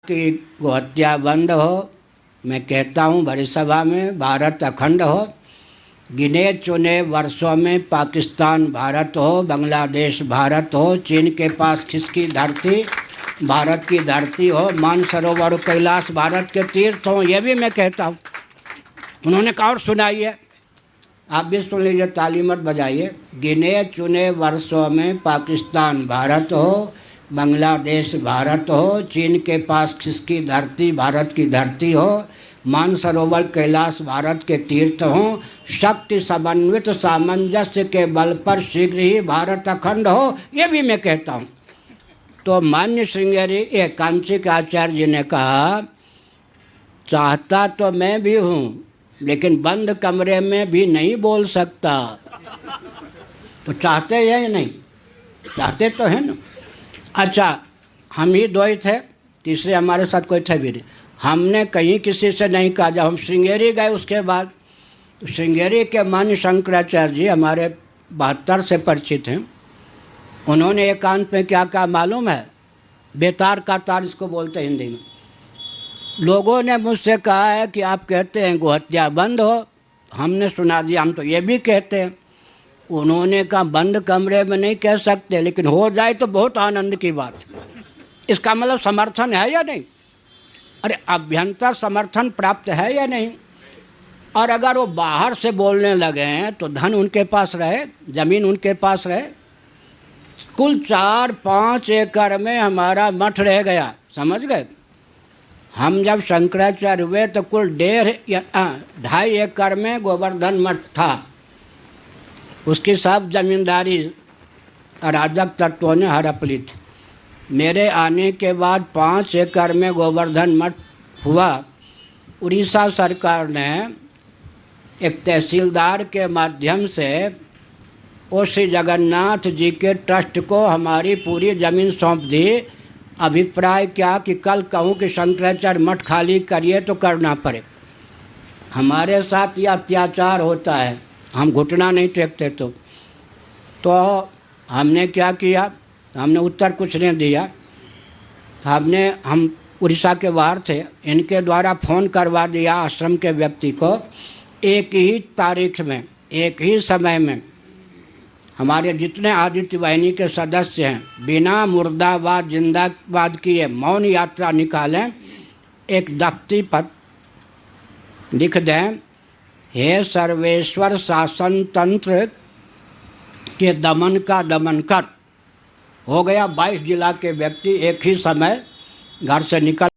कि गोहत्या बंद हो। मैं कहता हूँ बड़ी सभा में, भारत अखंड हो। गिने चुने वर्षों में पाकिस्तान भारत हो, बांग्लादेश भारत हो, चीन के पास खिसकी धरती भारत की धरती हो, मानसरोवर कैलाश भारत के तीर्थ हों, ये भी मैं कहता हूँ। उन्होंने कहा और सुनाइए, आप भी सुन लीजिए, ताली मत बजाइए। गिने चुने वर्षों में पाकिस्तान भारत हो, बांग्लादेश भारत हो, चीन के पास खिसकी धरती भारत की धरती हो, मानसरोवर कैलाश भारत के तीर्थ हों, शक्ति समन्वित सामंजस्य के बल पर शीघ्र ही भारत अखंड हो, ये भी मैं कहता हूँ। तो मान्य श्रृंगेरी कांची के आचार्य जी ने कहा, चाहता तो मैं भी हूँ लेकिन बंद कमरे में भी नहीं बोल सकता। तो चाहते हैं या नहीं? चाहते तो हैं ना। अच्छा, हम ही दो ही थे, तीसरे हमारे साथ कोई थे भी नहीं। हमने कहीं किसी से नहीं कहा। जब हम श्रृंगेरी गए उसके बाद, तो श्रृंगेरी के मान्य शंकराचार्य जी हमारे 72 से परिचित हैं। उन्होंने एकांत में क्या कहा मालूम है? बेतार का तार इसको बोलते हैं हिंदी में। लोगों ने मुझसे कहा है कि आप कहते हैं गोहत्या बंद हो, हमने सुना दिया, हम तो ये भी कहते हैं। उन्होंने कहा बंद कमरे में नहीं कह सकते, लेकिन हो जाए तो बहुत आनंद की बात। इसका मतलब समर्थन है या नहीं? अरे अभ्यंतर समर्थन प्राप्त है या नहीं? और अगर वो बाहर से बोलने लगे हैं तो धन उनके पास रहे, ज़मीन उनके पास रहे। कुल 4-5 एकड़ में हमारा मठ रह गया, समझ गए? हम जब शंकराचार्य हुए तो कुल 1.5 एकड़ में गोवर्धन मठ था। उसकी सब जमींदारी अराजक तत्वों ने हड़प ली थी। मेरे आने के बाद 5 एकड़ में गोवर्धन मठ हुआ। उड़ीसा सरकार ने एक तहसीलदार के माध्यम से ओ श्री जगन्नाथ जी के ट्रस्ट को हमारी पूरी ज़मीन सौंप दी। अभिप्राय क्या कि कल कहूँ कि शंकराचार्य मठ खाली करिए तो करना पड़े। हमारे साथ यह अत्याचार होता है, हम घुटना नहीं टेकते। तो हमने क्या किया? हमने उत्तर कुछ नहीं दिया। हम उड़ीसा के बाहर थे, इनके द्वारा फ़ोन करवा दिया आश्रम के व्यक्ति को। एक ही तारीख में, एक ही समय में हमारे जितने आदित्य वाहिनी के सदस्य हैं बिना मुर्दाबाद जिंदाबाद किए मौन यात्रा निकालें। एक दफ्ती पत्र लिख दें, हे सर्वेश्वर शासन तंत्र के दमन का दमन कर। हो गया 22 जिला के व्यक्ति एक ही समय घर से निकल